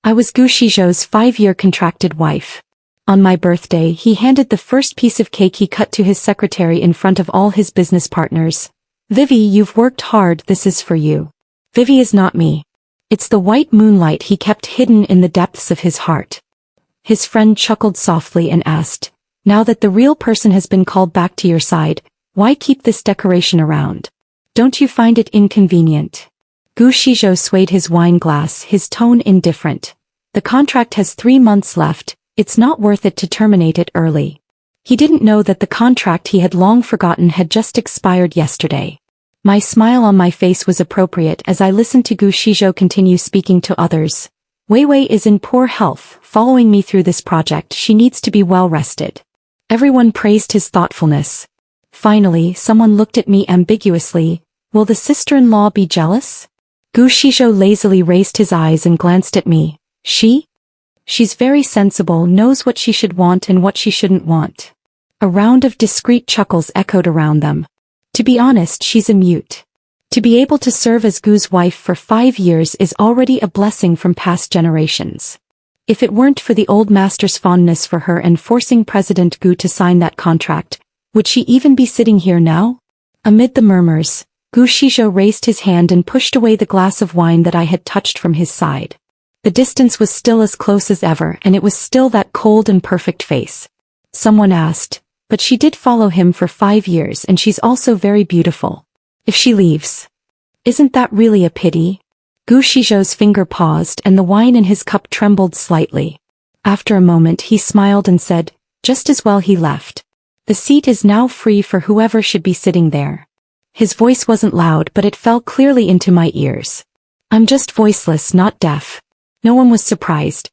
I was Gu Xizhou's 5-year contracted wife. On my birthday, he handed the first piece of cake he cut to his secretary in front of all his business partners. "Vivi, you've worked hard, this is for you." Vivi is not me. It's the white moonlight he kept hidden in the depths of his heart. His friend chuckled softly and asked, "Now that the real person has been called back to your side, why keep this decoration around? Don't you find it inconvenient?" Gu Xizhou swayed his wine glass, his tone indifferent. "The contract has 3 months left, it's not worth it to terminate it early." He didn't know that the contract he had long forgotten had just expired yesterday. My smile on my face was appropriate as I listened to Gu Xizhou continue speaking to others. "Wei Wei is in poor health, following me through this project, she needs to be well rested." Everyone praised his thoughtfulness. Finally, someone looked at me ambiguously. "Will the sister-in-law be jealous?" Gu Xizhou lazily raised his eyes and glanced at me. She's very sensible, knows what she should want and what she shouldn't want." A round of discreet chuckles echoed around them. "To be honest, she's a mute. To be able to serve as Gu's wife for 5 years is already a blessing from past generations. If it weren't for the old master's fondness for her and forcing President Gu to sign that contract, would she even be sitting here now?" Amid the murmurs, Gu Xizhou raised his hand and pushed away the glass of wine that I had touched from his side. The distance was still as close as ever, and it was still that cold and perfect face. Someone asked, "But she did follow him for 5 years and she's also very beautiful. If she leaves, isn't that really a pity?" Gu Xizhou's finger paused and the wine in his cup trembled slightly. After a moment he smiled and said, "Just as well he left. The seat is now free for whoever should be sitting there." His voice wasn't loud, but it fell clearly into my ears. I'm just voiceless, not deaf. No one was surprised.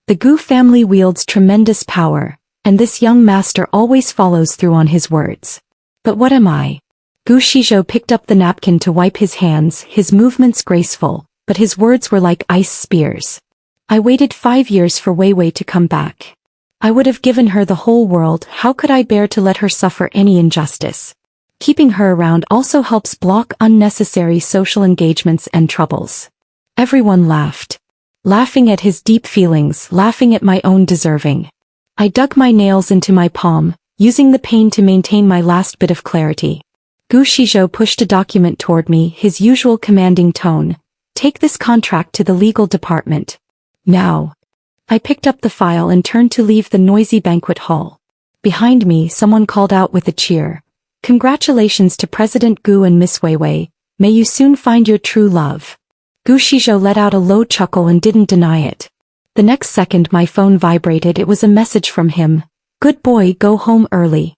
The Gu family wields tremendous power, and this young master always follows through on his words. But what am I? Gu Xizhou picked up the napkin to wipe his hands, his movements graceful, but his words were like ice spears. "I waited 5 years for Wei Wei to come back. I would have given her the whole world, how could I bear to let her suffer any injustice? Keeping her around also helps block unnecessary social engagements and troubles." Everyone laughed. Laughing at his deep feelings, laughing at my own deserving. I dug my nails into my palm, using the pain to maintain my last bit of clarity. Gu Xizhou pushed a document toward me, his usual commanding tone. "Take this contract to the legal department. Now." I picked up the file and turned to leave the noisy banquet hall. Behind me, someone called out with a cheer. "Congratulations to President Gu and Miss Wei Wei. May you soon find your true love." Gu Xizhou let out a low chuckle and didn't deny it. The next second my phone vibrated. It was a message from him. "Good boy, go home early.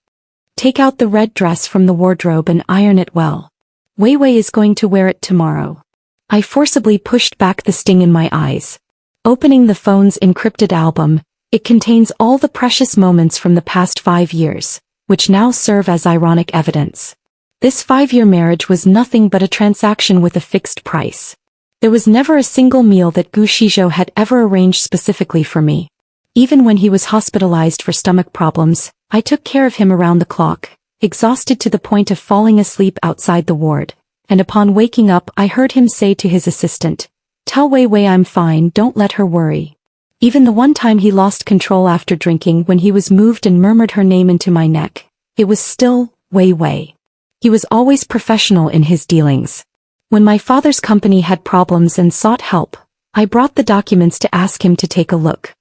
Take out the red dress from the wardrobe and iron it well. Wei Wei is going to wear it tomorrow." I forcibly pushed back the sting in my eyes. Opening the phone's encrypted album, it contains all the precious moments from the past 5 years, which now serve as ironic evidence. This 5-year marriage was nothing but a transaction with a fixed price. There was never a single meal that Gu Xizhou had ever arranged specifically for me. Even when he was hospitalized for stomach problems, I took care of him around the clock, exhausted to the point of falling asleep outside the ward, and upon waking up I heard him say to his assistant, "Tell Wei Wei I'm fine, don't let her worry." Even the one time he lost control after drinking when he was moved and murmured her name into my neck, it was still Wei Wei. He was always professional in his dealings. When my father's company had problems and sought help, I brought the documents to ask him to take a look.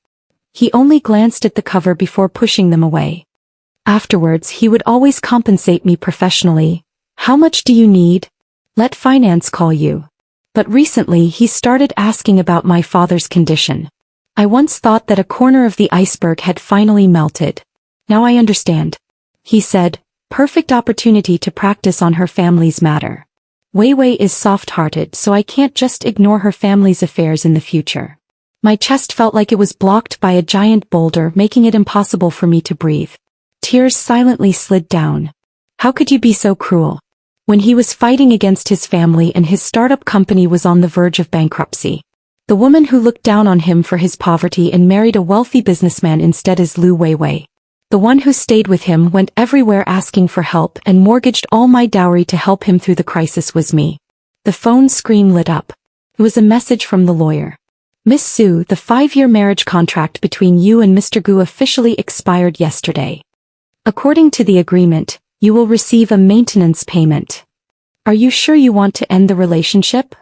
He only glanced at the cover before pushing them away. Afterwards he would always compensate me professionally. "How much do you need? Let finance call you." But recently he started asking about my father's condition. I once thought that a corner of the iceberg had finally melted. Now I understand. He said, "Perfect opportunity to practice on her family's matter. Wei Wei is soft-hearted, so I can't just ignore her family's affairs in the future." My chest felt like it was blocked by a giant boulder, making it impossible for me to breathe. Tears silently slid down. How could you be so cruel? When he was fighting against his family and his startup company was on the verge of bankruptcy. The woman who looked down on him for his poverty and married a wealthy businessman instead is Lu Wei Wei. The one who stayed with him, went everywhere asking for help and mortgaged all my dowry to help him through the crisis was me. The phone screen lit up. It was a message from the lawyer. Miss Su, the 5-year marriage contract between you and Mr. Gu officially expired yesterday. According to the agreement, you will receive a maintenance payment. Are you sure you want to end the relationship?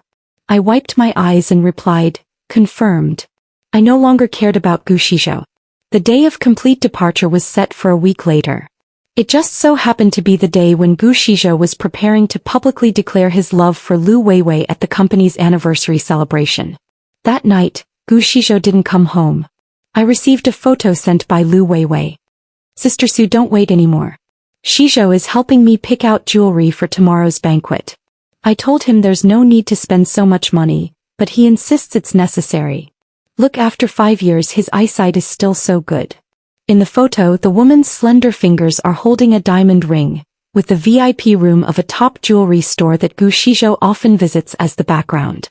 I wiped my eyes and replied, confirmed. I no longer cared about Gu Xizhou. The day of complete departure was set for a week later. It just so happened to be the day when Gu Xizhou was preparing to publicly declare his love for Lu Weiwei at the company's anniversary celebration. That night, Gu Xizhou didn't come home. I received a photo sent by Lu Weiwei. Sister Su, don't wait anymore. Xizhou is helping me pick out jewelry for tomorrow's banquet. I told him there's no need to spend so much money, but he insists it's necessary. Look, after 5 years his eyesight is still so good. In the photo, the woman's slender fingers are holding a diamond ring, with the VIP room of a top jewelry store that Gu Xizhou often visits as the background.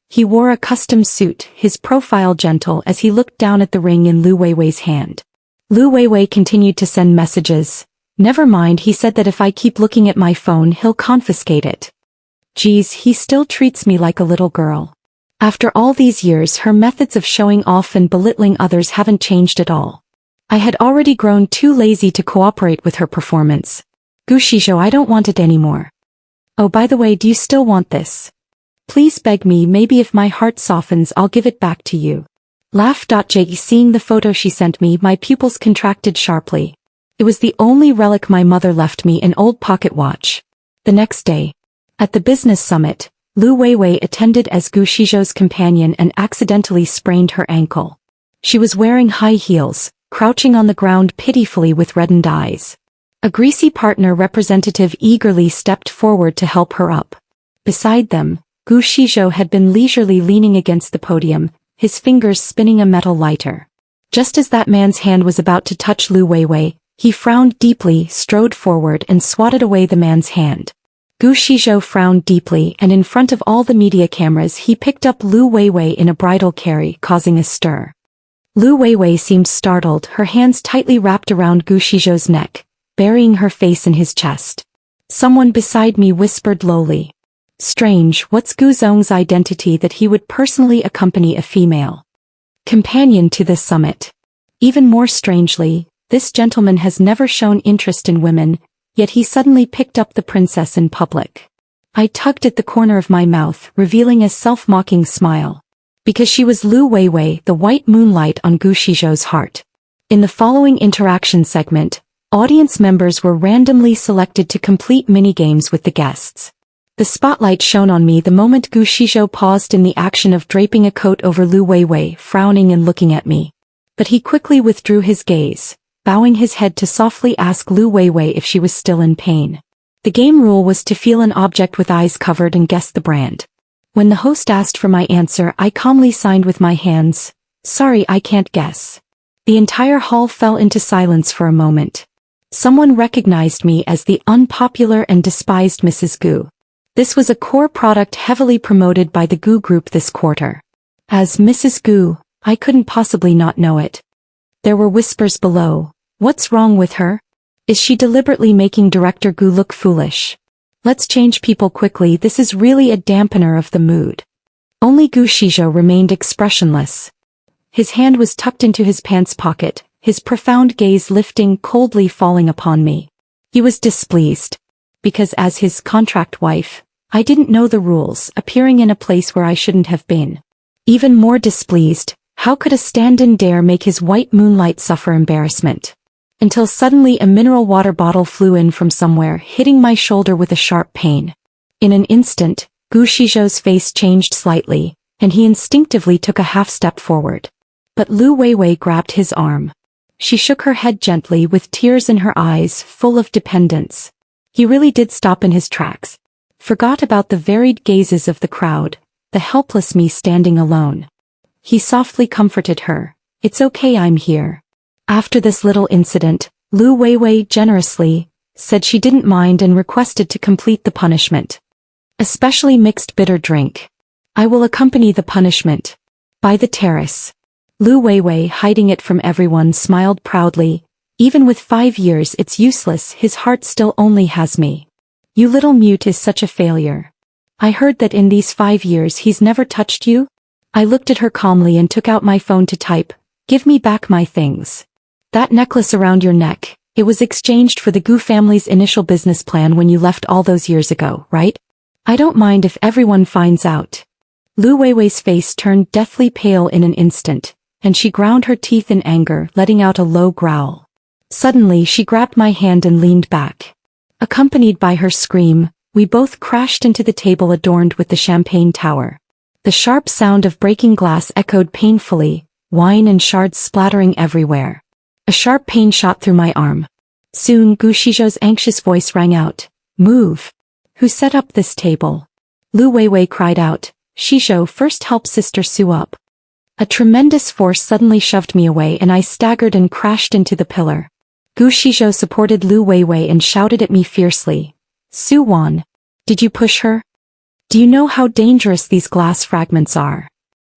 He wore a custom suit, his profile gentle as he looked down at the ring in Lu Weiwei's hand. Lu Weiwei continued to send messages. Never mind, he said that if I keep looking at my phone he'll confiscate it. Geez, he still treats me like a little girl. After all these years her methods of showing off and belittling others haven't changed at all. I had already grown too lazy to cooperate with her performance. Gu Xizhou, I don't want it anymore. Oh, by the way, do you still want this? Please beg me, maybe if my heart softens I'll give it back to you. Laugh.j. Seeing the photo she sent me, my pupils contracted sharply. It was the only relic my mother left me, an old pocket watch. The next day, at the business summit, Lu Weiwei attended as Gu Xizhou's companion and accidentally sprained her ankle. She was wearing high heels, crouching on the ground pitifully with reddened eyes. A greasy partner representative eagerly stepped forward to help her up. Beside them, Gu Xizhou had been leisurely leaning against the podium, his fingers spinning a metal lighter. Just as that man's hand was about to touch Lu Weiwei, he frowned deeply, strode forward and swatted away the man's hand. Gu Xizhou frowned deeply, and in front of all the media cameras he picked up Lu Weiwei in a bridal carry, causing a stir. Lu Weiwei seemed startled, her hands tightly wrapped around Gu Xizhou's neck, burying her face in his chest. Someone beside me whispered lowly. Strange, what's Gu Zong's identity that he would personally accompany a female companion to this summit? Even more strangely, this gentleman has never shown interest in women, yet he suddenly picked up the princess in public. I tugged at the corner of my mouth, revealing a self-mocking smile. Because she was Lu Weiwei, the white moonlight on Gu Xizhou's heart. In the following interaction segment, audience members were randomly selected to complete minigames with the guests. The spotlight shone on me the moment Gu Xizhou paused in the action of draping a coat over Lu Weiwei, frowning and looking at me. But he quickly withdrew his gaze, bowing his head to softly ask Lu Weiwei if she was still in pain. The game rule was to feel an object with eyes covered and guess the brand. When the host asked for my answer, I calmly signed with my hands, "Sorry, I can't guess." The entire hall fell into silence for a moment. Someone recognized me as the unpopular and despised Mrs. Gu. This was a core product heavily promoted by the Gu Group this quarter. As Mrs. Gu, I couldn't possibly not know it. There were whispers below. What's wrong with her? Is she deliberately making Director Gu look foolish? Let's change people quickly, this is really a dampener of the mood. Only Gu Xizhou remained expressionless. His hand was tucked into his pants pocket, his profound gaze lifting, coldly falling upon me. He was displeased. Because as his contract wife, I didn't know the rules, appearing in a place where I shouldn't have been. Even more displeased, how could a stand-in dare make his white moonlight suffer embarrassment? Until suddenly a mineral water bottle flew in from somewhere, hitting my shoulder with a sharp pain. In an instant, Gu Xizhou's face changed slightly, and he instinctively took a half-step forward. But Lu Weiwei grabbed his arm. She shook her head gently with tears in her eyes, full of dependence. He really did stop in his tracks. Forgot about the varied gazes of the crowd, the helpless me standing alone. He softly comforted her. "It's okay, I'm here." After this little incident, Lu Weiwei generously said she didn't mind and requested to complete the punishment. Especially mixed bitter drink. "I will accompany the punishment." By the terrace. Lu Weiwei, hiding it from everyone, smiled proudly. "Even with 5 years it's useless, his heart still only has me. You little mute is such a failure. I heard that in these 5 years he's never touched you?" I looked at her calmly and took out my phone to type, "Give me back my things. That necklace around your neck, it was exchanged for the Gu family's initial business plan when you left all those years ago, right? I don't mind if everyone finds out." Lu Weiwei's face turned deathly pale in an instant, and she ground her teeth in anger, letting out a low growl. Suddenly she grabbed my hand and leaned back. Accompanied by her scream, we both crashed into the table adorned with the champagne tower. The sharp sound of breaking glass echoed painfully, wine and shards splattering everywhere. A sharp pain shot through my arm. Soon Gu Xizhou's anxious voice rang out, "Move! Who set up this table?" Lu Weiwei cried out, "Xizhou, first help Sister Su up." A tremendous force suddenly shoved me away and I staggered and crashed into the pillar. Gu Xizhou supported Lu Weiwei and shouted at me fiercely, "Su Wan, did you push her? Do you know how dangerous these glass fragments are?"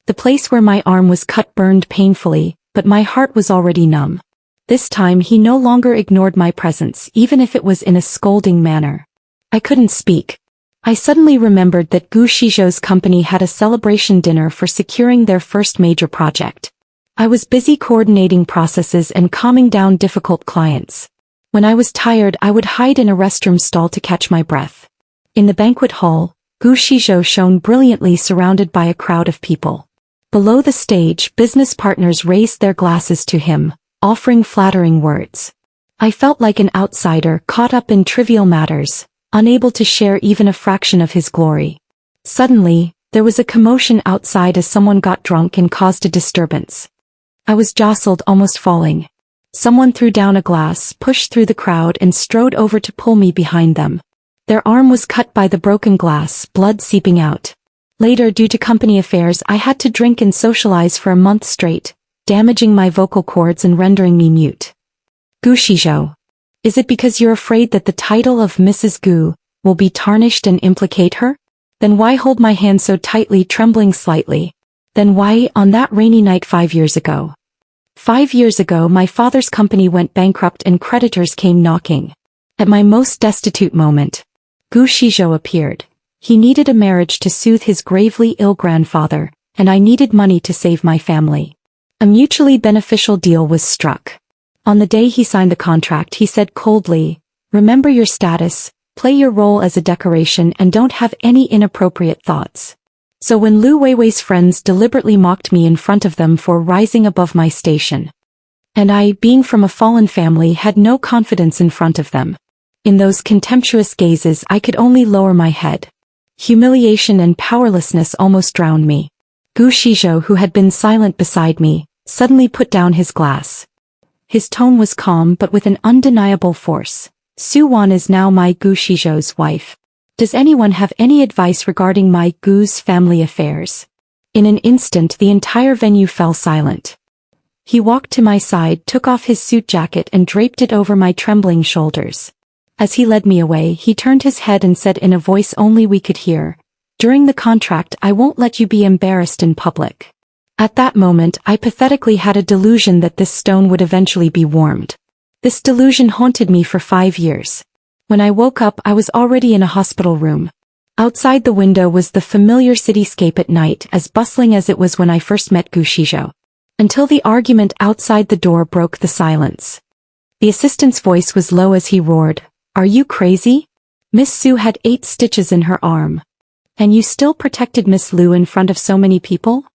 The place where my arm was cut burned painfully, but my heart was already numb. This time he no longer ignored my presence, even if it was in a scolding manner. I couldn't speak. I suddenly remembered that Gu Xizhou's company had a celebration dinner for securing their first major project. I was busy coordinating processes and calming down difficult clients. When I was tired, I would hide in a restroom stall to catch my breath. In the banquet hall, Gu Xizhou shone brilliantly surrounded by a crowd of people. Below the stage, business partners raised their glasses to him, offering flattering words. I felt like an outsider caught up in trivial matters, unable to share even a fraction of his glory. Suddenly, there was a commotion outside as someone got drunk and caused a disturbance. I was jostled, almost falling. Someone threw down a glass, pushed through the crowd and strode over to pull me behind them. Their arm was cut by the broken glass, blood seeping out. Later, due to company affairs, I had to drink and socialize for a month straight, damaging my vocal cords and rendering me mute. Gu Xizhou. Is it because you're afraid that the title of Mrs. Gu will be tarnished and implicate her? Then why hold my hand so tightly, trembling slightly? Then why, on that rainy night 5 years ago? 5 years ago my father's company went bankrupt and creditors came knocking. At my most destitute moment, Gu Xizhou appeared. He needed a marriage to soothe his gravely ill grandfather, and I needed money to save my family. A mutually beneficial deal was struck. On the day he signed the contract, he said coldly, "Remember your status, play your role as a decoration and don't have any inappropriate thoughts." So when Lu Weiwei's friends deliberately mocked me in front of them for rising above my station, and I, being from a fallen family, had no confidence in front of them, in those contemptuous gazes I could only lower my head. Humiliation and powerlessness almost drowned me. Gu Xizhou, who had been silent beside me, suddenly put down his glass. His tone was calm but with an undeniable force. "Su Wan is now my Gu Xizhou's wife. Does anyone have any advice regarding my Gu's family affairs?" In an instant the entire venue fell silent. He walked to my side, took off his suit jacket and draped it over my trembling shoulders. As he led me away, he turned his head and said in a voice only we could hear, "During the contract I won't let you be embarrassed in public." At that moment I pathetically had a delusion that this stone would eventually be warmed. This delusion haunted me for 5 years. When I woke up I was already in a hospital room. Outside the window was the familiar cityscape at night, as bustling as it was when I first met Gu Xizhou. Until the argument outside the door broke the silence. The assistant's voice was low as he roared, "Are you crazy? Miss Su had 8 stitches in her arm. And you still protected Miss Lu in front of so many people?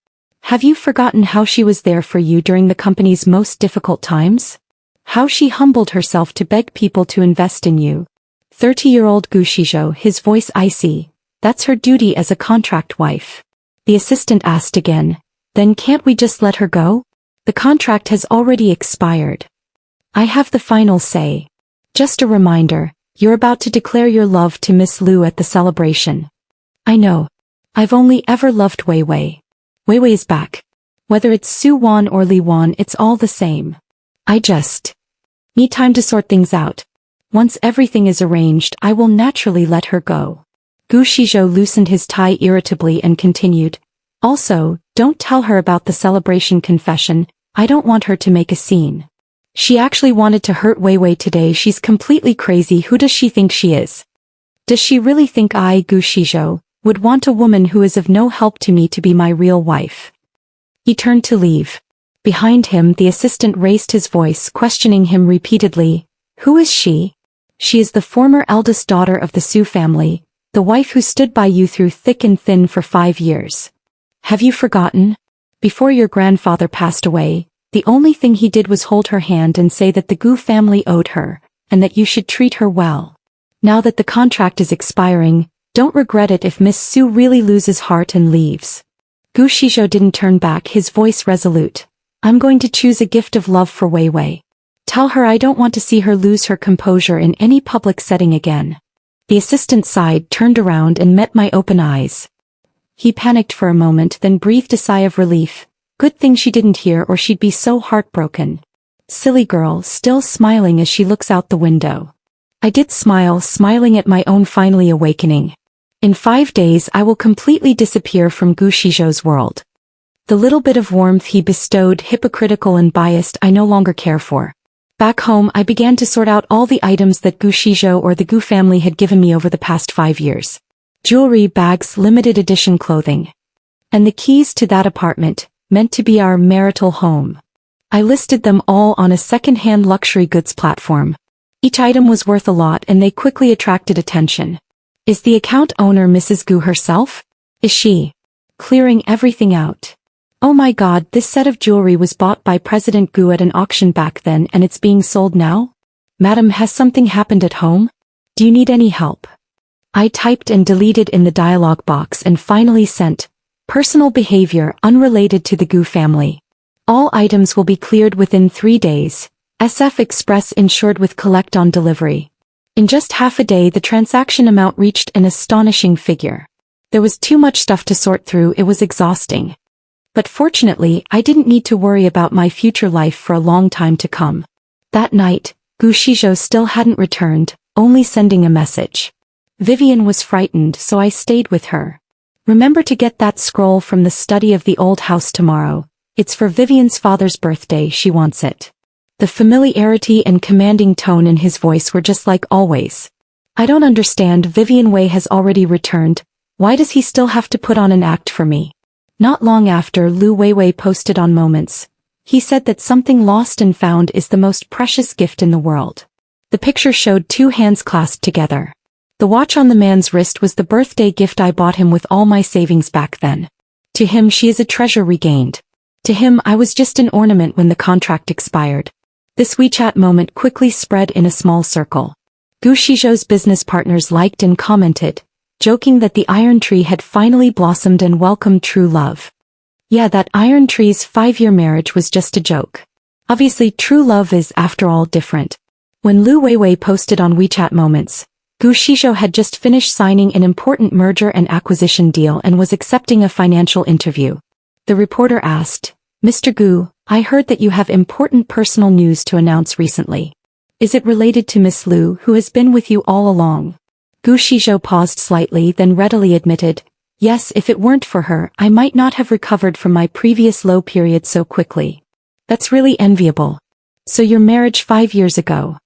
Have you forgotten how she was there for you during the company's most difficult times? How she humbled herself to beg people to invest in you?" 30-year-old Gu Xizhou, his voice icy, "That's her duty as a contract wife." The assistant asked again, "Then can't we just let her go? The contract has already expired. I have the final say. Just a reminder, you're about to declare your love to Miss Lu at the celebration." "I know. I've only ever loved Weiwei. Weiwei is back. Whether it's Su Wan or Li Wan, it's all the same. I just need time to sort things out. Once everything is arranged, I will naturally let her go." Gu Xizhou loosened his tie irritably and continued, "Also, don't tell her about the celebration confession. I don't want her to make a scene. She actually wanted to hurt Weiwei today. She's completely crazy. Who does she think she is? Does she really think I, Gu Xizhou, would want a woman who is of no help to me to be my real wife?" He turned to leave. Behind him, the assistant raised his voice, questioning him repeatedly. Who is she? She is the former eldest daughter of the Su family, the wife who stood by you through thick and thin for 5 years. Have you forgotten? Before your grandfather passed away, the only thing he did was hold her hand and say that the Gu family owed her, and that you should treat her well. Now that the contract is expiring, don't regret it if Miss Su really loses heart and leaves. Gu Xizhou didn't turn back, his voice resolute. I'm going to choose a gift of love for Wei Wei. Tell her I don't want to see her lose her composure in any public setting again. The assistant sighed, turned around and met my open eyes. He panicked for a moment, then breathed a sigh of relief. Good thing she didn't hear or she'd be so heartbroken. Silly girl, still smiling as she looks out the window. I did smile, smiling at my own finally awakening. In 5 days I will completely disappear from Gu Xizhou's world. The little bit of warmth he bestowed, hypocritical and biased, I no longer care for. Back home I began to sort out all the items that Gu Xizhou or the Gu family had given me over the past 5 years. Jewelry, bags, limited edition clothing. And the keys to that apartment, meant to be our marital home. I listed them all on a second-hand luxury goods platform. Each item was worth a lot and they quickly attracted attention. Is the account owner Mrs. Gu herself? Is she clearing everything out? Oh my god, this set of jewelry was bought by President Gu at an auction back then and it's being sold now? Madam, has something happened at home? Do you need any help? I typed and deleted in the dialog box and finally sent. Personal behavior unrelated to the Gu family. All items will be cleared within 3 days. SF Express insured with collect on delivery. In just half a day the transaction amount reached an astonishing figure. There was too much stuff to sort through, it was exhausting. But fortunately, I didn't need to worry about my future life for a long time to come. That night, Gu Xizhou still hadn't returned, only sending a message. Vivian was frightened, so I stayed with her. Remember to get that scroll from the study of the old house tomorrow. It's for Vivian's father's birthday, she wants it. The familiarity and commanding tone in his voice were just like always. I don't understand, Vivian Wei has already returned. Why does he still have to put on an act for me? Not long after, Lu Weiwei posted on Moments. He said that something lost and found is the most precious gift in the world. The picture showed 2 hands clasped together. The watch on the man's wrist was the birthday gift I bought him with all my savings back then. To him she is a treasure regained. To him I was just an ornament when the contract expired. This WeChat moment quickly spread in a small circle. Gu Xizhou's business partners liked and commented, joking that the iron tree had finally blossomed and welcomed true love. Yeah, that iron tree's 5-year marriage was just a joke. Obviously true love is, after all, different. When Lu Weiwei posted on WeChat Moments, Gu Xizhou had just finished signing an important merger and acquisition deal and was accepting a financial interview. The reporter asked, Mr. Gu, I heard that you have important personal news to announce recently. Is it related to Miss Lu, who has been with you all along? Gu Xizhou paused slightly, then readily admitted, yes, if it weren't for her, I might not have recovered from my previous low period so quickly. That's really enviable. So your marriage 5 years ago.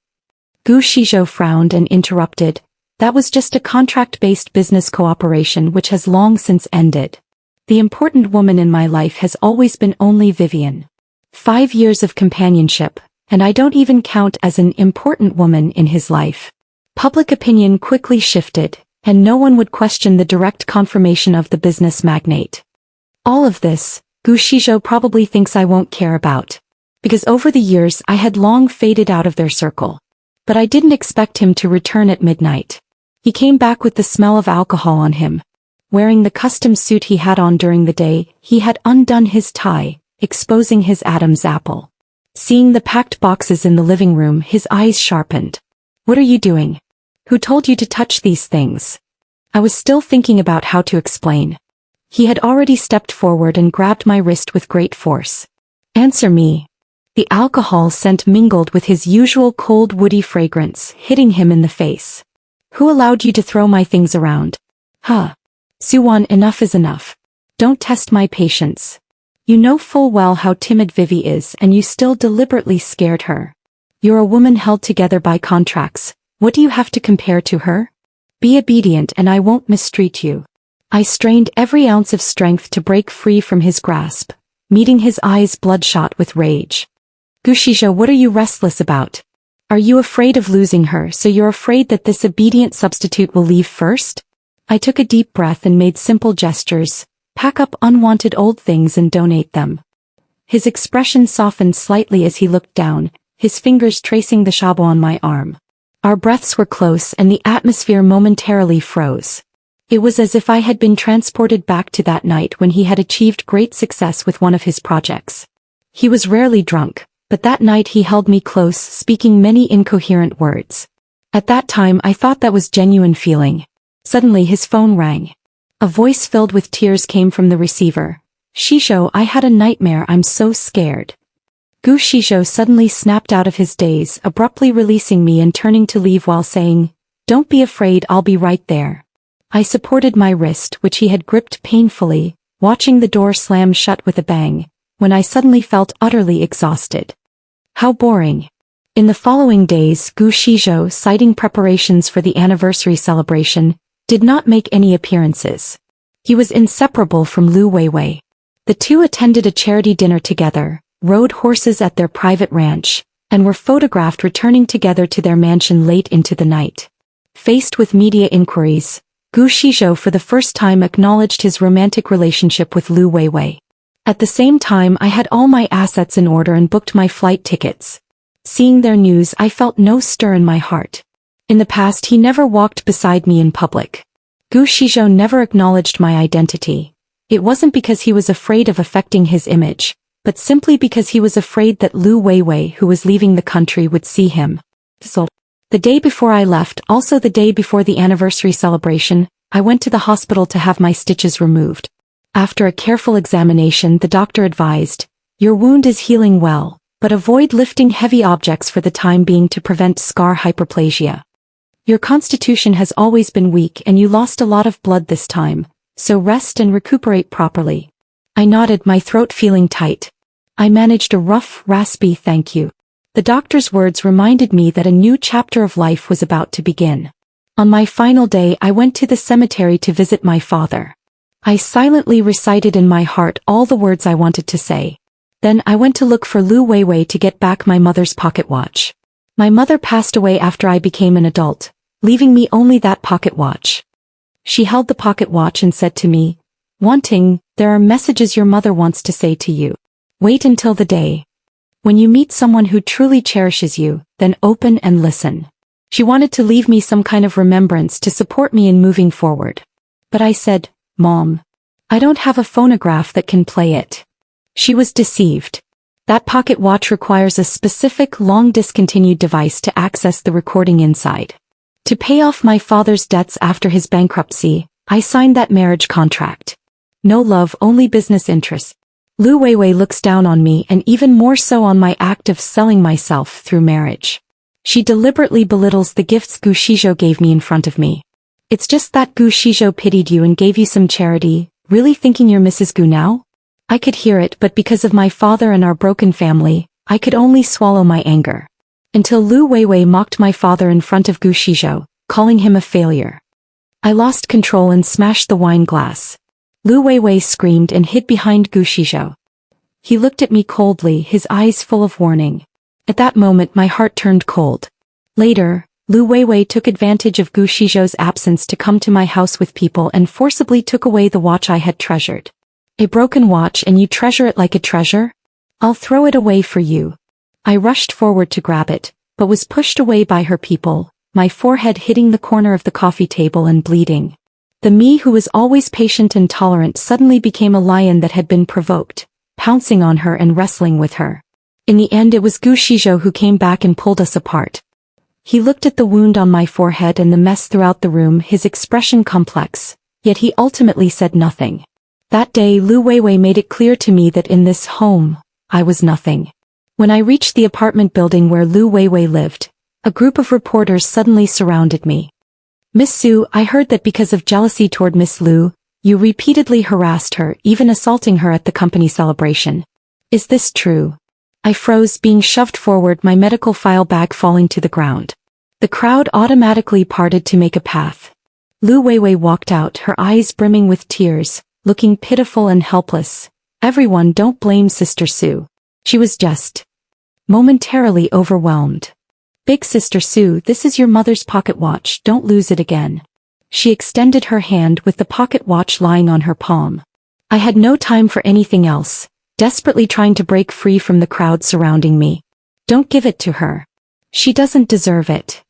Gu Xizhou frowned and interrupted, that was just a contract-based business cooperation which has long since ended. The important woman in my life has always been only Vivian. 5 years of companionship, and I don't even count as an important woman in his life. Public opinion quickly shifted, and no one would question the direct confirmation of the business magnate. All of this, Gu Xizhou probably thinks I won't care about. Because over the years I had long faded out of their circle. But I didn't expect him to return at midnight. He came back with the smell of alcohol on him. Wearing the custom suit he had on during the day, he had undone his tie, exposing his Adam's apple. Seeing the packed boxes in the living room, his eyes sharpened. What are you doing? Who told you to touch these things? I was still thinking about how to explain. He had already stepped forward and grabbed my wrist with great force. Answer me. The alcohol scent mingled with his usual cold woody fragrance, hitting him in the face. Who allowed you to throw my things around? Huh. Suwan, enough is enough. Don't test my patience. You know full well how timid Vivi is and you still deliberately scared her. You're a woman held together by contracts. What do you have to compare to her? Be obedient and I won't mistreat you. I strained every ounce of strength to break free from his grasp. meeting his eyes bloodshot with rage. Xizhou, what are you restless about? Are you afraid of losing her, so you're afraid that this obedient substitute will leave first? I took a deep breath and made simple gestures. Pack up unwanted old things and donate them. His expression softened slightly as he looked down, his fingers tracing the shabu on my arm. Our breaths were close and the atmosphere momentarily froze. It was as if I had been transported back to that night when he had achieved great success with one of his projects. He was rarely drunk, but that night he held me close, speaking many incoherent words. At that time I thought that was genuine feeling. Suddenly his phone rang. A voice filled with tears came from the receiver. Xizhou, I had a nightmare, I'm so scared. Xizhou suddenly snapped out of his daze, abruptly releasing me and turning to leave while saying, Don't be afraid, I'll be right there. I supported my wrist, which he had gripped painfully, watching the door slam shut with a bang, when I suddenly felt utterly exhausted. How boring. In the following days, Xizhou, citing preparations for the anniversary celebration, did not make any appearances. He was inseparable from Lu Weiwei. The two attended a charity dinner together, rode horses at their private ranch, and were photographed returning together to their mansion late into the night. Faced with media inquiries, Xizhou for the first time acknowledged his romantic relationship with Lu Weiwei. At the same time, I had all my assets in order and booked my flight tickets. Seeing their news, I felt no stir in my heart. In the past, he never walked beside me in public. Xizhou never acknowledged my identity. It wasn't because he was afraid of affecting his image, but simply because he was afraid that Lu Weiwei, who was leaving the country, would see him. So, the day before I left, also the day before the anniversary celebration, I went to the hospital to have my stitches removed. After a careful examination, the doctor advised, Your wound is healing well, but avoid lifting heavy objects for the time being to prevent scar hyperplasia. Your constitution has always been weak and you lost a lot of blood this time, so rest and recuperate properly. I nodded, my throat feeling tight. I managed a rough, raspy thank you. The doctor's words reminded me that a new chapter of life was about to begin. On my final day, I went to the cemetery to visit my father. I silently recited in my heart all the words I wanted to say. Then I went to look for Lu Weiwei to get back my mother's pocket watch. My mother passed away after I became an adult, leaving me only that pocket watch. She held the pocket watch and said to me, Wanting, there are messages your mother wants to say to you. Wait until the day when you meet someone who truly cherishes you, then open and listen. She wanted to leave me some kind of remembrance to support me in moving forward. But I said, Mom, I don't have a phonograph that can play it. She was deceived. That pocket watch requires a specific long-discontinued device to access the recording inside. To pay off my father's debts after his bankruptcy, I signed that marriage contract. No love, only business interests. Lu Weiwei looks down on me and even more so on my act of selling myself through marriage. She deliberately belittles the gifts Xizhou gave me in front of me. It's just that Xizhou pitied you and gave you some charity, really thinking you're Mrs. Gu now? I could hear it, but because of my father and our broken family, I could only swallow my anger. Until Lu Weiwei mocked my father in front of Xizhou, calling him a failure. I lost control and smashed the wine glass. Lu Weiwei screamed and hid behind Xizhou. He looked at me coldly, his eyes full of warning. At that moment my heart turned cold. Later, Lu Weiwei took advantage of Xizhou's absence to come to my house with people and forcibly took away the watch I had treasured. A broken watch and you treasure it like a treasure? I'll throw it away for you. I rushed forward to grab it, but was pushed away by her people, my forehead hitting the corner of the coffee table and bleeding. The me who was always patient and tolerant suddenly became a lion that had been provoked, pouncing on her and wrestling with her. In the end it was Xizhou who came back and pulled us apart. He looked at the wound on my forehead and the mess throughout the room, his expression complex, yet he ultimately said nothing. That day Lu Weiwei made it clear to me that in this home, I was nothing. When I reached the apartment building where Lu Weiwei lived, a group of reporters suddenly surrounded me. Miss Su, I heard that because of jealousy toward Miss Lu, you repeatedly harassed her, even assaulting her at the company celebration. Is this true? I froze, being shoved forward, my medical file bag falling to the ground. The crowd automatically parted to make a path. Lu Weiwei walked out, her eyes brimming with tears, looking pitiful and helpless. Everyone don't blame Sister Sue. She was just momentarily overwhelmed. Big Sister Sue, this is your mother's pocket watch, don't lose it again. She extended her hand with the pocket watch lying on her palm. I had no time for anything else, desperately trying to break free from the crowd surrounding me. Don't give it to her. She doesn't deserve it.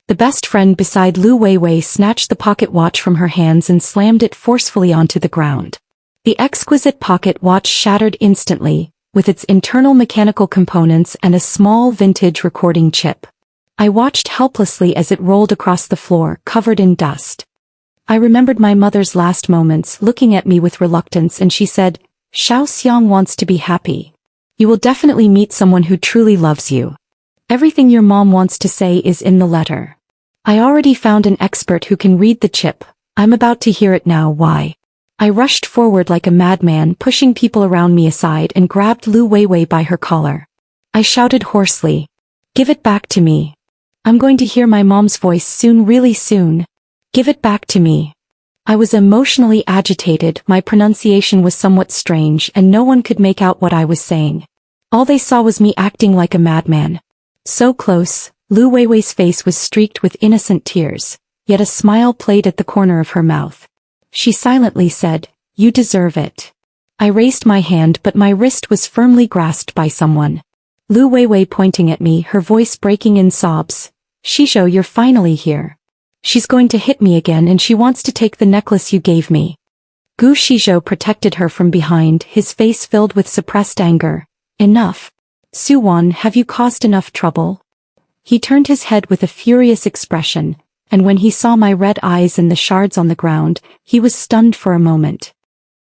The best friend beside Lu Weiwei snatched the pocket watch from her hands and slammed it forcefully onto the ground. The exquisite pocket watch shattered instantly, with its internal mechanical components and a small vintage recording chip. I watched helplessly as it rolled across the floor, covered in dust. I remembered my mother's last moments looking at me with reluctance, and she said, Xiao Xiang wants to be happy. You will definitely meet someone who truly loves you. Everything your mom wants to say is in the letter. I already found an expert who can read the chip. I'm about to hear it now. Why? I rushed forward like a madman, pushing people around me aside, and grabbed Lu Weiwei by her collar. I shouted hoarsely, Give it back to me. I'm going to hear my mom's voice soon, really soon. Give it back to me. I was emotionally agitated, my pronunciation was somewhat strange, and no one could make out what I was saying. All they saw was me acting like a madman. So close, Lu Weiwei's face was streaked with innocent tears, yet a smile played at the corner of her mouth. She silently said, You deserve it. I raised my hand, but my wrist was firmly grasped by someone. Lu Weiwei pointing at me, her voice breaking in sobs. Xizhou, you're finally here. She's going to hit me again, and she wants to take the necklace you gave me. Gu Xizhou protected her from behind, his face filled with suppressed anger. Enough. Suwan, have you caused enough trouble? He turned his head with a furious expression, and when he saw my red eyes and the shards on the ground, he was stunned for a moment.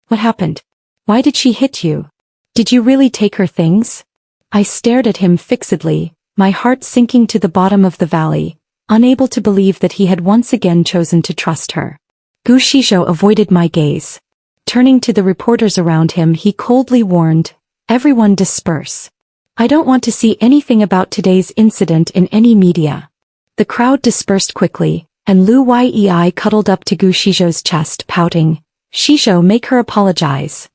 What happened? Why did she hit you? Did you really take her things? I stared at him fixedly, my heart sinking to the bottom of the valley, unable to believe that he had once again chosen to trust her. Gu Xizhou avoided my gaze. Turning to the reporters around him, he coldly warned, Everyone disperse. I don't want to see anything about today's incident in any media. The crowd dispersed quickly, and Lu Weiwei cuddled up to Gu Xizhou's chest, pouting, Xizhou, make her apologize.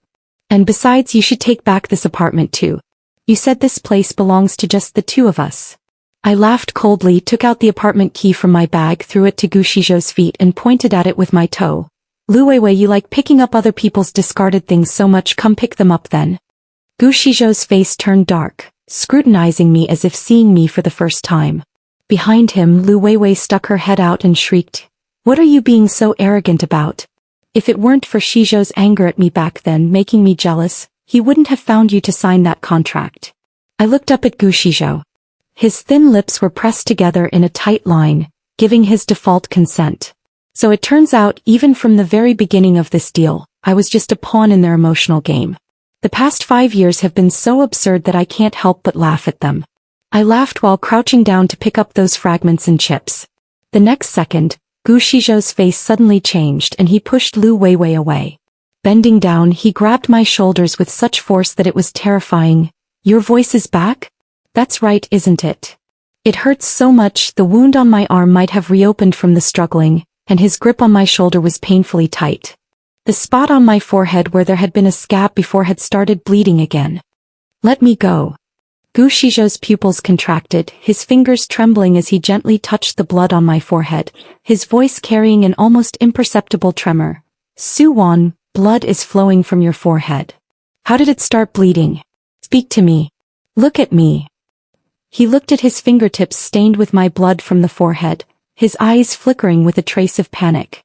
And besides, you should take back this apartment too. You said this place belongs to just the two of us. I laughed coldly, took out the apartment key from my bag, threw it to Gu Xizhou's feet and pointed at it with my toe. Lu Weiwei, you like picking up other people's discarded things so much, come pick them up then. Gu Xizhou's face turned dark, scrutinizing me as if seeing me for the first time. Behind him, Lu Weiwei stuck her head out and shrieked, What are you being so arrogant about? If it weren't for Xizhou's anger at me back then, making me jealous, he wouldn't have found you to sign that contract. I looked up at Gu Xizhou. His thin lips were pressed together in a tight line, giving his default consent. So it turns out, even from the very beginning of this deal, I was just a pawn in their emotional game. The past 5 years have been so absurd that I can't help but laugh at them. I laughed while crouching down to pick up those fragments and chips. The next second, Gu Xizhou's face suddenly changed and he pushed Lu Weiwei away. Bending down, he grabbed my shoulders with such force that it was terrifying. Your voice is back? That's right, isn't it? It hurts so much, the wound on my arm might have reopened from the struggling, and his grip on my shoulder was painfully tight. The spot on my forehead where there had been a scab before had started bleeding again. Let me go. Gu Xizhou's pupils contracted, his fingers trembling as he gently touched the blood on my forehead, his voice carrying an almost imperceptible tremor. Suwan, blood is flowing from your forehead. How did it start bleeding? Speak to me. Look at me. He looked at his fingertips stained with my blood from the forehead, his eyes flickering with a trace of panic.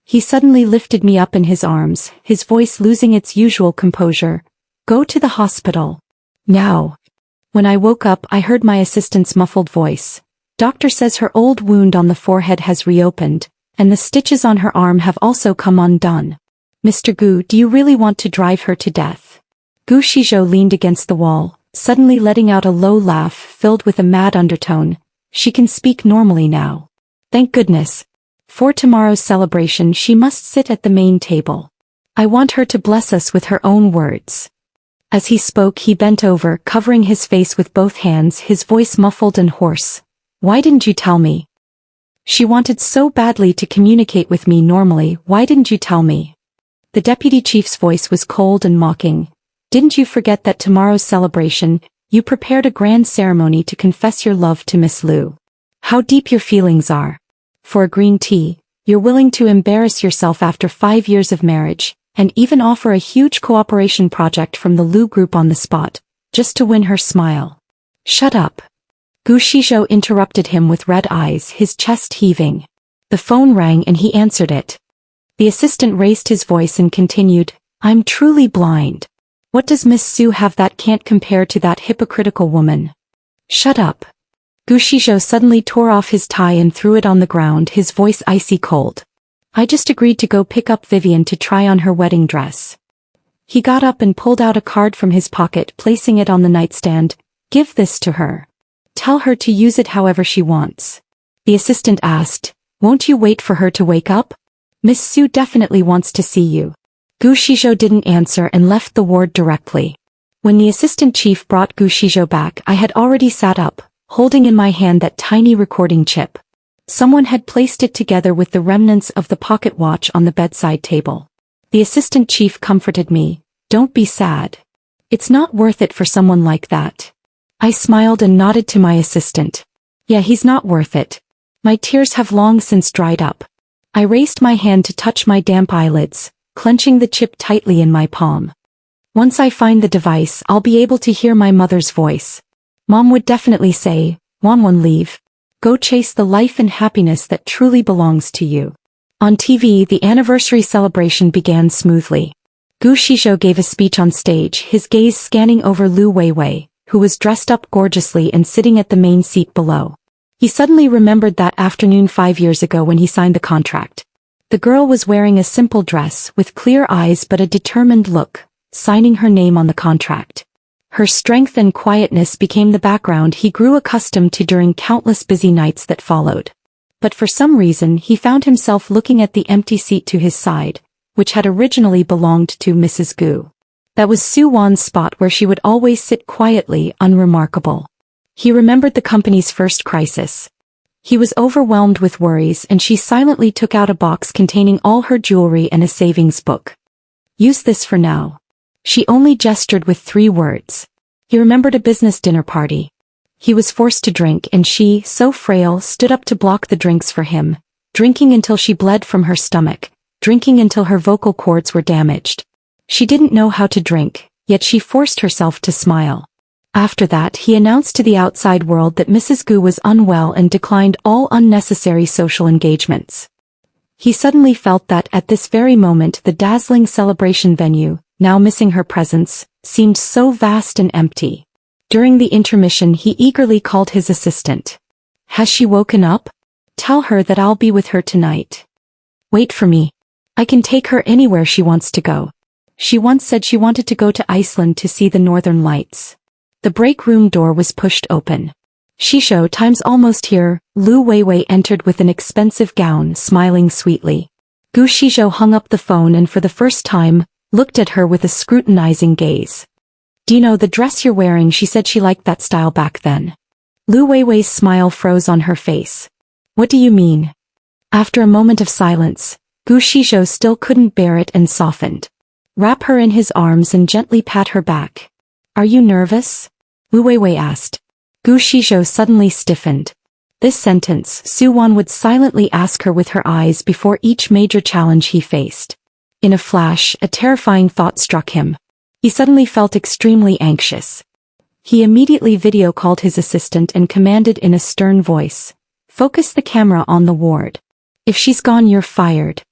He suddenly lifted me up in his arms, his voice losing its usual composure. Go to the hospital. Now. When I woke up, I heard my assistant's muffled voice. Doctor says her old wound on the forehead has reopened, and the stitches on her arm have also come undone. Mr. Gu, do you really want to drive her to death? Gu Xizhou leaned against the wall, suddenly letting out a low laugh filled with a mad undertone. She can speak normally now. Thank goodness. For tomorrow's celebration she must sit at the main table. I want her to bless us with her own words. As he spoke, he bent over, covering his face with both hands, his voice muffled and hoarse. Why didn't you tell me? She wanted so badly to communicate with me normally, why didn't you tell me? The deputy chief's voice was cold and mocking. Didn't you forget that tomorrow's celebration, you prepared a grand ceremony to confess your love to Miss Liu? How deep your feelings are. For a green tea, you're willing to embarrass yourself after 5 years of marriage, and even offer a huge cooperation project from the Liu group on the spot, just to win her smile. Shut up. Xizhou interrupted him with red eyes, his chest heaving. The phone rang and he answered it. The assistant raised his voice and continued, I'm truly blind. What does Miss Su have that can't compare to that hypocritical woman? Shut up. Xizhou suddenly tore off his tie and threw it on the ground, his voice icy cold. I just agreed to go pick up Vivian to try on her wedding dress. He got up and pulled out a card from his pocket, placing it on the nightstand. Give this to her. Tell her to use it however she wants. The assistant asked, won't you wait for her to wake up? Miss Su definitely wants to see you. Xizhou didn't answer and left the ward directly. When the assistant chief brought Xizhou back, I had already sat up, holding in my hand that tiny recording chip. Someone had placed it together with the remnants of the pocket watch on the bedside table. The assistant chief comforted me. Don't be sad. It's not worth it for someone like that. I smiled and nodded to my assistant. Yeah, he's not worth it. My tears have long since dried up. I raised my hand to touch my damp eyelids, clenching the chip tightly in my palm. Once I find the device, I'll be able to hear my mother's voice. Mom would definitely say, Wanwan, leave. Go chase the life and happiness that truly belongs to you. On TV, the anniversary celebration began smoothly. Xizhou gave a speech on stage, his gaze scanning over Lu Weiwei, who was dressed up gorgeously and sitting at the main seat below. He suddenly remembered that afternoon 5 years ago when he signed the contract. The girl was wearing a simple dress with clear eyes but a determined look, signing her name on the contract. Her strength and quietness became the background he grew accustomed to during countless busy nights that followed. But for some reason he found himself looking at the empty seat to his side, which had originally belonged to Mrs. Gu. That was Su Wan's spot where she would always sit quietly, unremarkable. He remembered the company's first crisis. He was overwhelmed with worries and she silently took out a box containing all her jewelry and a savings book. Use this for now. She only gestured with 3 words. He remembered a business dinner party. He was forced to drink and she, so frail, stood up to block the drinks for him, drinking until she bled from her stomach, drinking until her vocal cords were damaged. She didn't know how to drink, yet she forced herself to smile. After that, he announced to the outside world that Mrs. Gu was unwell and declined all unnecessary social engagements. He suddenly felt that at this very moment the dazzling celebration venue, now missing her presence, seemed so vast and empty. During the intermission he eagerly called his assistant. Has she woken up? Tell her that I'll be with her tonight. Wait for me. I can take her anywhere she wants to go. She once said she wanted to go to Iceland to see the northern lights. The break room door was pushed open. Xizhou, time's almost here. Lu Weiwei entered with an expensive gown, smiling sweetly. Xizhou hung up the phone and for the first time, looked at her with a scrutinizing gaze. Do you know the dress you're wearing? She said she liked that style back then. Lu Weiwei's smile froze on her face. What do you mean? After a moment of silence, Xizhou still couldn't bear it and softened. Wrap her in his arms and gently pat her back. Are you nervous? Lu Weiwei asked. Xizhou suddenly stiffened. This sentence, Su Wan would silently ask her with her eyes before each major challenge he faced. In a flash, a terrifying thought struck him. He suddenly felt extremely anxious. He immediately video-called his assistant and commanded in a stern voice, "Focus the camera on the ward. If she's gone, you're fired."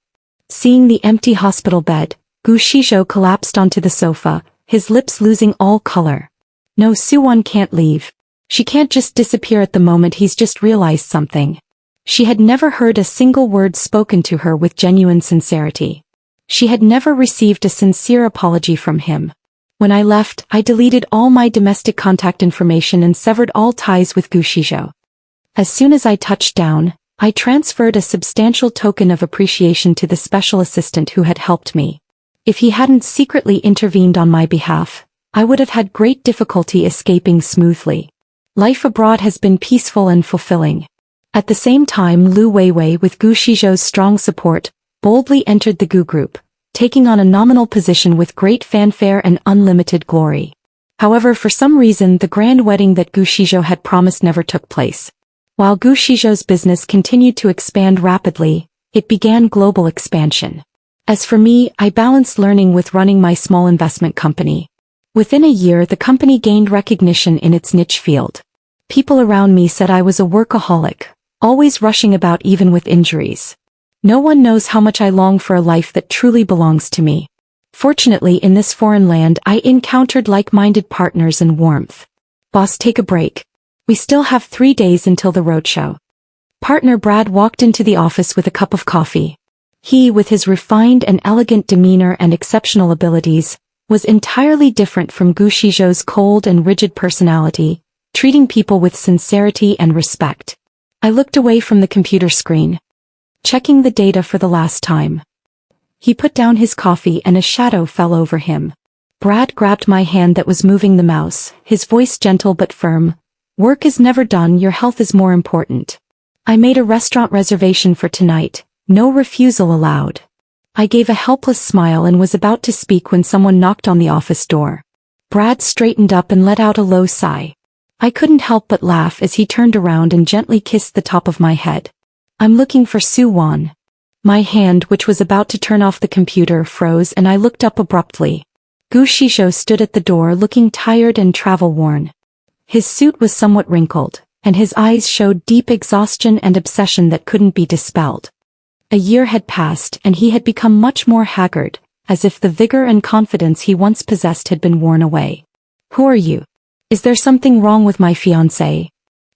Seeing the empty hospital bed, Xizhou collapsed onto the sofa, his lips losing all color. No, Su Wan can't leave. She can't just disappear at the moment he's just realized something. She had never heard a single word spoken to her with genuine sincerity. She had never received a sincere apology from him. When I left, I deleted all my domestic contact information and severed all ties with Xizhou. As soon as I touched down, I transferred a substantial token of appreciation to the special assistant who had helped me. If he hadn't secretly intervened on my behalf, I would have had great difficulty escaping smoothly. Life abroad has been peaceful and fulfilling. At the same time, Lu Weiwei, with Xizhou's strong support, boldly entered the Gu group, taking on a nominal position with great fanfare and unlimited glory. However, for some reason the grand wedding that Xizhou had promised never took place. While Xizhou's business continued to expand rapidly, it began global expansion. As for me, I balanced learning with running my small investment company. Within a year the company gained recognition in its niche field. People around me said I was a workaholic, always rushing about even with injuries. No one knows how much I long for a life that truly belongs to me. Fortunately, in this foreign land I encountered like-minded partners and warmth. Boss, take a break. We still have 3 days until the roadshow. Partner Brad walked into the office with a cup of coffee. He, with his refined and elegant demeanor and exceptional abilities, was entirely different from Xizhou's cold and rigid personality, treating people with sincerity and respect. I looked away from the computer screen, checking the data for the last time. He put down his coffee and a shadow fell over him. Brad grabbed my hand that was moving the mouse, his voice gentle but firm. Work is never done, your health is more important. I made a restaurant reservation for tonight, no refusal allowed. I gave a helpless smile and was about to speak when someone knocked on the office door. Brad straightened up and let out a low sigh. I couldn't help but laugh as he turned around and gently kissed the top of my head. I'm looking for Su Wan. My hand, which was about to turn off the computer, froze and I looked up abruptly. Xizhou stood at the door looking tired and travel-worn. His suit was somewhat wrinkled, and his eyes showed deep exhaustion and obsession that couldn't be dispelled. A year had passed and he had become much more haggard, as if the vigor and confidence he once possessed had been worn away. Who are you? Is there something wrong with my fiancé?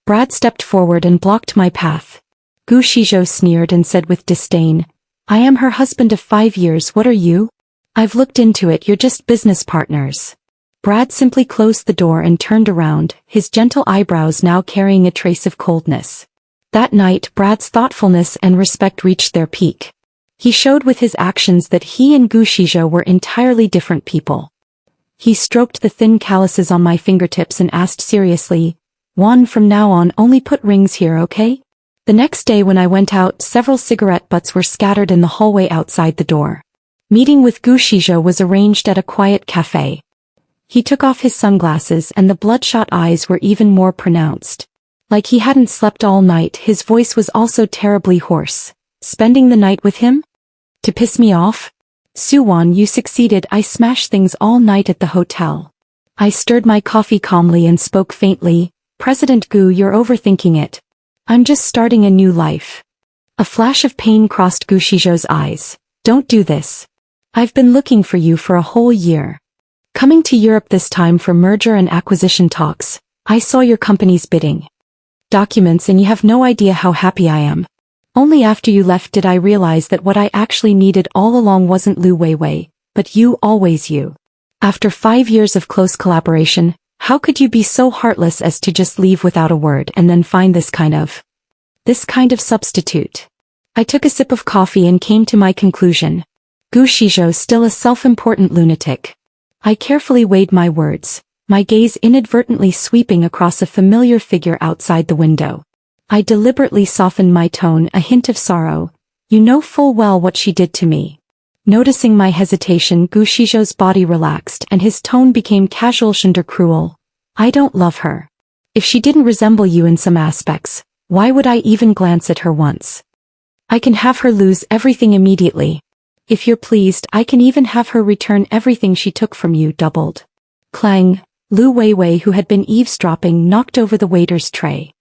Brad stepped forward and blocked my path. Xizhou sneered and said with disdain, I am her husband of 5 years, what are you? I've looked into it, you're just business partners. Brad simply closed the door and turned around, his gentle eyebrows now carrying a trace of coldness. That night Brad's thoughtfulness and respect reached their peak. He showed with his actions that he and Xizhou were entirely different people. He stroked the thin calluses on my fingertips and asked seriously, Juan, from now on only put rings here, okay? The next day when I went out, several cigarette butts were scattered in the hallway outside the door. Meeting with Xizhou was arranged at a quiet cafe. He took off his sunglasses and the bloodshot eyes were even more pronounced. Like he hadn't slept all night, his voice was also terribly hoarse. Spending the night with him? To piss me off? Su Wan, you succeeded. I smashed things all night at the hotel. I stirred my coffee calmly and spoke faintly, President Gu, you're overthinking it. I'm just starting a new life. A flash of pain crossed Xizhou's eyes. Don't do this. I've been looking for you for a whole year. Coming to Europe this time for merger and acquisition talks, I saw your company's bidding documents and you have no idea how happy I am. Only after you left did I realize that what I actually needed all along wasn't Lu Weiwei, but you, always you. After 5 years of close collaboration, how could you be so heartless as to just leave without a word and then find this kind of substitute? I took a sip of coffee and came to my conclusion. Xizhou, still a self-important lunatic. I carefully weighed my words, my gaze inadvertently sweeping across a familiar figure outside the window. I deliberately softened my tone, a hint of sorrow. You know full well what she did to me. Noticing my hesitation, Xizhou's body relaxed and his tone became casual and cruel. I don't love her. If she didn't resemble you in some aspects, why would I even glance at her once? I can have her lose everything immediately. If you're pleased, I can even have her return everything she took from you doubled. Clang. Lu Weiwei, who had been eavesdropping, knocked over the waiter's tray.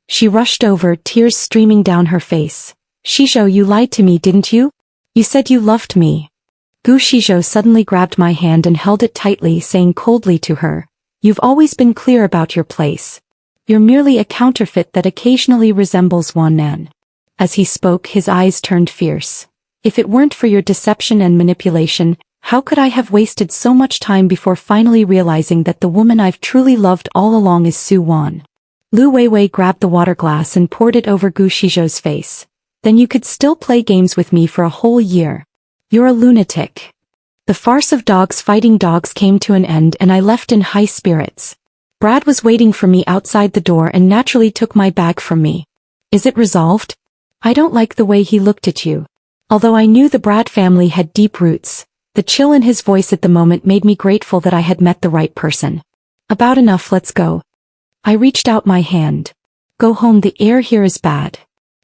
She rushed over, tears streaming down her face. Xizhou, you lied to me, didn't you? You said you loved me. Xizhou suddenly grabbed my hand and held it tightly, saying coldly to her, You've always been clear about your place. You're merely a counterfeit that occasionally resembles Wan Nan. As he spoke, his eyes turned fierce. If it weren't for your deception and manipulation, how could I have wasted so much time before finally realizing that the woman I've truly loved all along is Su Wan? Lu Weiwei grabbed the water glass and poured it over Xizhou's face. Then you could still play games with me for a whole year. You're a lunatic. The farce of dogs fighting dogs came to an end and I left in high spirits. Brad was waiting for me outside the door and naturally took my bag from me. Is it resolved? I don't like the way he looked at you. Although I knew the Brad family had deep roots, the chill in his voice at the moment made me grateful that I had met the right person. About enough, let's go. I reached out my hand. Go home, the air here is bad.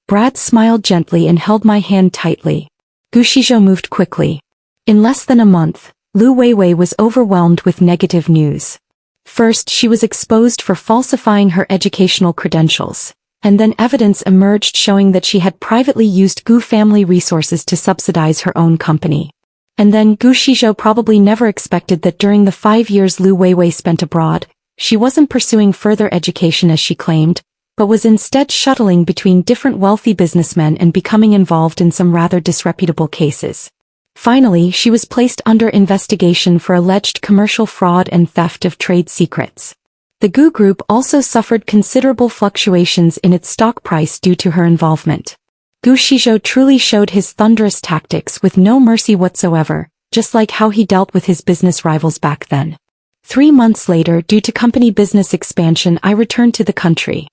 Brad smiled gently and held my hand tightly. Xizhou moved quickly. In less than a month, Lu Weiwei was overwhelmed with negative news. First, she was exposed for falsifying her educational credentials, and then evidence emerged showing that she had privately used Gu family resources to subsidize her own company. And then Xizhou probably never expected that during the 5 years Lu Weiwei spent abroad, she wasn't pursuing further education as she claimed, but was instead shuttling between different wealthy businessmen and becoming involved in some rather disreputable cases. Finally, she was placed under investigation for alleged commercial fraud and theft of trade secrets. The Gu Group also suffered considerable fluctuations in its stock price due to her involvement. Xizhou truly showed his thunderous tactics with no mercy whatsoever, just like how he dealt with his business rivals back then. 3 months later, due to company business expansion, I returned to the country.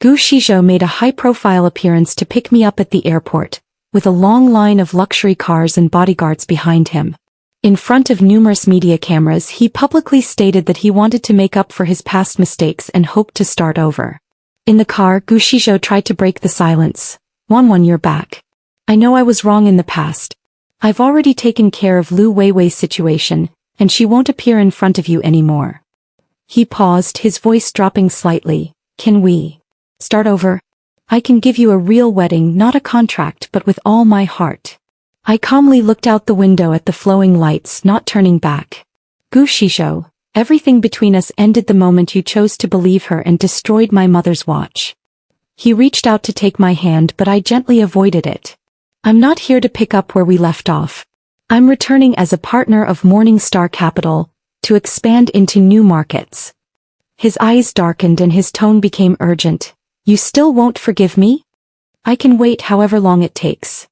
Xizhou made a high-profile appearance to pick me up at the airport, with a long line of luxury cars and bodyguards behind him. In front of numerous media cameras, he publicly stated that he wanted to make up for his past mistakes and hoped to start over. In the car, Xizhou tried to break the silence. One year back. I know I was wrong in the past. I've already taken care of Lu Weiwei's situation, and she won't appear in front of you anymore. He paused, his voice dropping slightly. Can we start over? I can give you a real wedding, not a contract, but with all my heart. I calmly looked out the window at the flowing lights, not turning back. Xizhou, everything between us ended the moment you chose to believe her and destroyed my mother's watch. He reached out to take my hand, but I gently avoided it. I'm not here to pick up where we left off. I'm returning as a partner of Morningstar Capital, to expand into new markets. His eyes darkened and his tone became urgent. You still won't forgive me? I can wait however long it takes.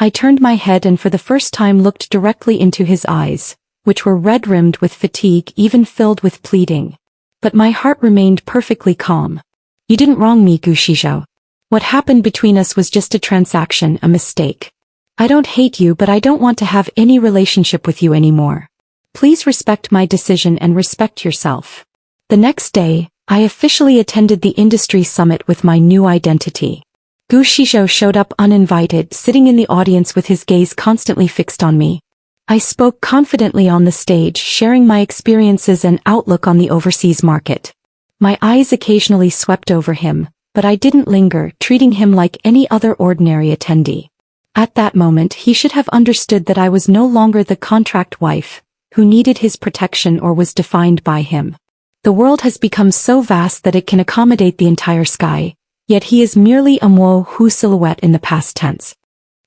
I turned my head and for the first time looked directly into his eyes, which were red-rimmed with fatigue, even filled with pleading. But my heart remained perfectly calm. You didn't wrong me, Xizhou. What happened between us was just a transaction, a mistake. I don't hate you, but I don't want to have any relationship with you anymore. Please respect my decision and respect yourself. The next day, I officially attended the industry summit with my new identity. Xizhou showed up uninvited, sitting in the audience with his gaze constantly fixed on me. I spoke confidently on the stage, sharing my experiences and outlook on the overseas market. My eyes occasionally swept over him, but I didn't linger, treating him like any other ordinary attendee. At that moment, he should have understood that I was no longer the contract wife, who needed his protection or was defined by him. The world has become so vast that it can accommodate the entire sky, yet he is merely a Mo-hu silhouette in the past tense.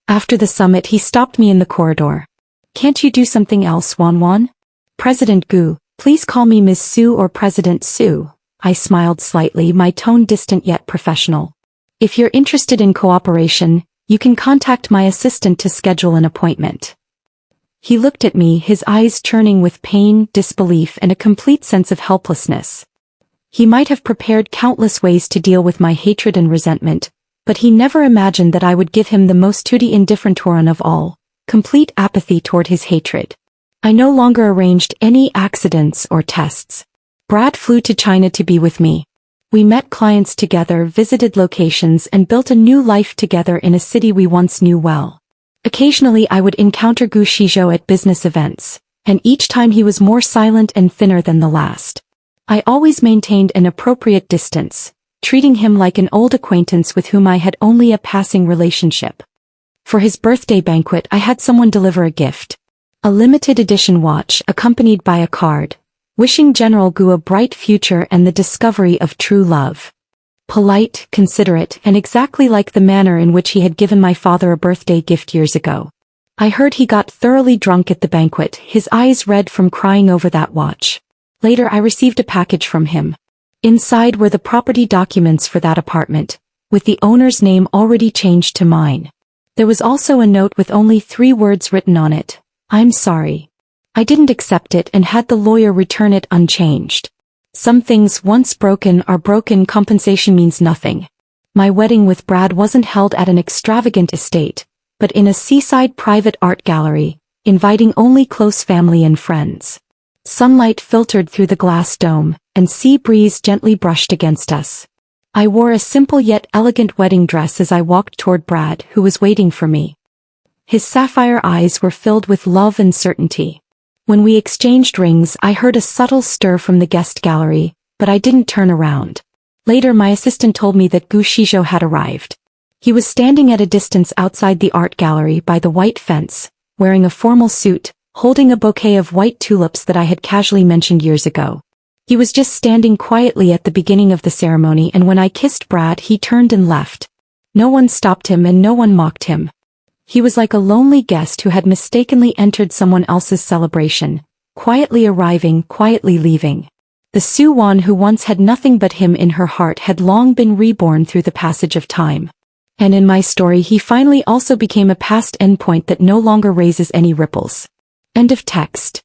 After the summit, he stopped me in the corridor. Can't you do something else, Wan? President Gu, please call me Ms. Su or President Su. I smiled slightly, my tone distant yet professional. If you're interested in cooperation, you can contact my assistant to schedule an appointment. He looked at me, his eyes churning with pain, disbelief, and a complete sense of helplessness. He might have prepared countless ways to deal with my hatred and resentment, but he never imagined that I would give him the most tutti indifferentorum of all, complete apathy toward his hatred. I no longer arranged any accidents or tests. Brad flew to China to be with me. We met clients together, visited locations, and built a new life together in a city we once knew well. Occasionally I would encounter Xizhou at business events, and each time he was more silent and thinner than the last. I always maintained an appropriate distance, treating him like an old acquaintance with whom I had only a passing relationship. For his birthday banquet, I had someone deliver a gift. A limited edition watch accompanied by a card, wishing General Gu a bright future and the discovery of true love. Polite, considerate, and exactly like the manner in which he had given my father a birthday gift years ago. I heard he got thoroughly drunk at the banquet, his eyes red from crying over that watch. Later I received a package from him. Inside were the property documents for that apartment, with the owner's name already changed to mine. There was also a note with only 3 words written on it: I'm sorry. I didn't accept it and had the lawyer return it unchanged. Some things once broken are broken. Compensation means nothing. My wedding with Brad wasn't held at an extravagant estate, but in a seaside private art gallery, inviting only close family and friends. Sunlight filtered through the glass dome, and sea breeze gently brushed against us. I wore a simple yet elegant wedding dress as I walked toward Brad, who was waiting for me. His sapphire eyes were filled with love and certainty. When we exchanged rings, I heard a subtle stir from the guest gallery, but I didn't turn around. Later my assistant told me that Xizhou had arrived. He was standing at a distance outside the art gallery by the white fence, wearing a formal suit, holding a bouquet of white tulips that I had casually mentioned years ago. He was just standing quietly at the beginning of the ceremony, and when I kissed Brad he turned and left. No one stopped him and no one mocked him. He was like a lonely guest who had mistakenly entered someone else's celebration, quietly arriving, quietly leaving. The Suwan who once had nothing but him in her heart had long been reborn through the passage of time. And in my story he finally also became a past endpoint that no longer raises any ripples. End of text.